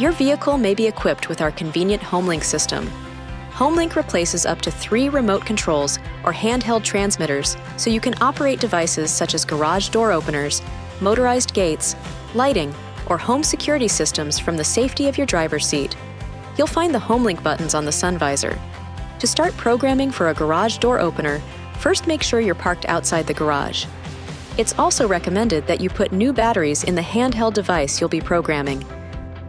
Your vehicle may be equipped with our convenient HomeLink system. HomeLink replaces up to 3 remote controls or handheld transmitters so you can operate devices such as garage door openers, motorized gates, lighting, or home security systems from the safety of your driver's seat. You'll find the HomeLink buttons on the sun visor. To start programming for a garage door opener, first make sure you're parked outside the garage. It's also recommended that you put new batteries in the handheld device you'll be programming.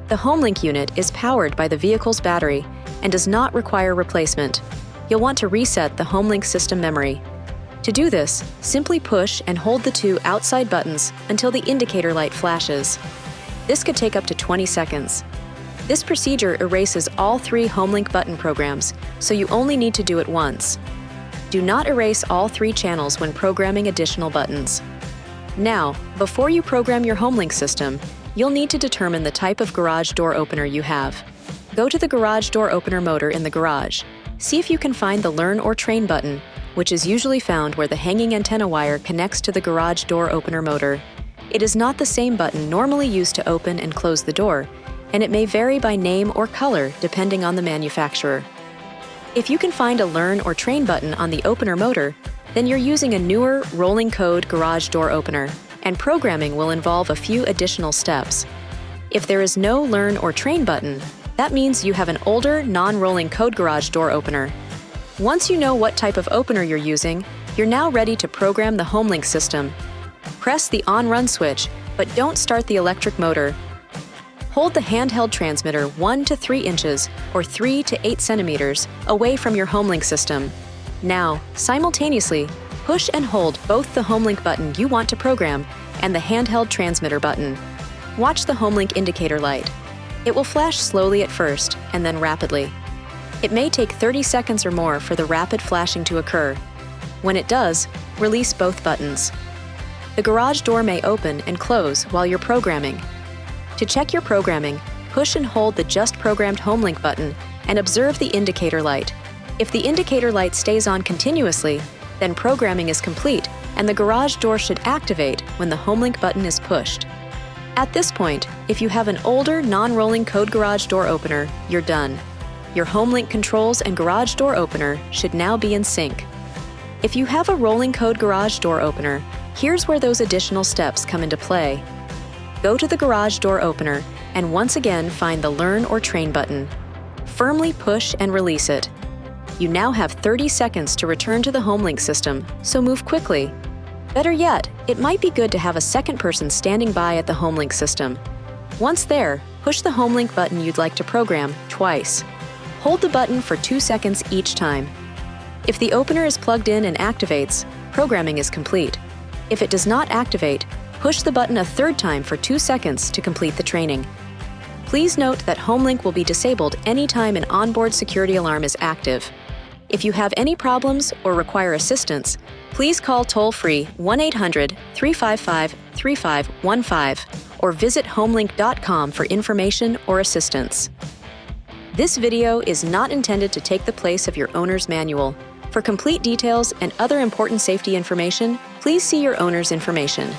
The HomeLink unit is powered by the vehicle's battery and does not require replacement. You'll want to reset the HomeLink system memory. To do this, simply push and hold the 2 outside buttons until the indicator light flashes. This could take up to 20 seconds. This procedure erases all 3 HomeLink button programs, so you only need to do it once. Do not erase all 3 channels when programming additional buttons. Now, before you program your HomeLink system, you'll need to determine the type of garage door opener you have. Go to the garage door opener motor in the garage. See if you can find the Learn or Train button, which is usually found where the hanging antenna wire connects to the garage door opener motor. It is not the same button normally used to open and close the door, and it may vary by name or color depending on the manufacturer. If you can find a Learn or Train button on the opener motor, then you're using a newer rolling code garage door opener, and programming will involve a few additional steps. If there is no Learn or Train button, that means you have an older, non-rolling code garage door opener. Once you know what type of opener you're using, you're now ready to program the HomeLink system. Press the on-run switch, but don't start the electric motor. Hold the handheld transmitter 1 to 3 inches or 3 to 8 centimeters away from your HomeLink system. Now, simultaneously, push and hold both the HomeLink button you want to program and the handheld transmitter button. Watch the HomeLink indicator light. It will flash slowly at first and then rapidly. It may take 30 seconds or more for the rapid flashing to occur. When it does, release both buttons. The garage door may open and close while you're programming. To check your programming, push and hold the Just Programmed HomeLink button and observe the indicator light. If the indicator light stays on continuously, then programming is complete and the garage door should activate when the HomeLink button is pushed. At this point, if you have an older, non-rolling code garage door opener, you're done. Your HomeLink controls and garage door opener should now be in sync. If you have a rolling code garage door opener, here's where those additional steps come into play. Go to the garage door opener and once again find the Learn or Train button. Firmly push and release it. You now have 30 seconds to return to the HomeLink system, so move quickly. Better yet, it might be good to have a second person standing by at the HomeLink system. Once there, push the HomeLink button you'd like to program twice. Hold the button for 2 seconds each time. If the opener is plugged in and activates, programming is complete. If it does not activate, push the button a third time for 2 seconds to complete the training. Please note that HomeLink will be disabled anytime an onboard security alarm is active. If you have any problems or require assistance, please call toll-free 1-800-355-3515 or visit homelink.com for information or assistance. This video is not intended to take the place of your owner's manual. For complete details and other important safety information, please see your owner's information.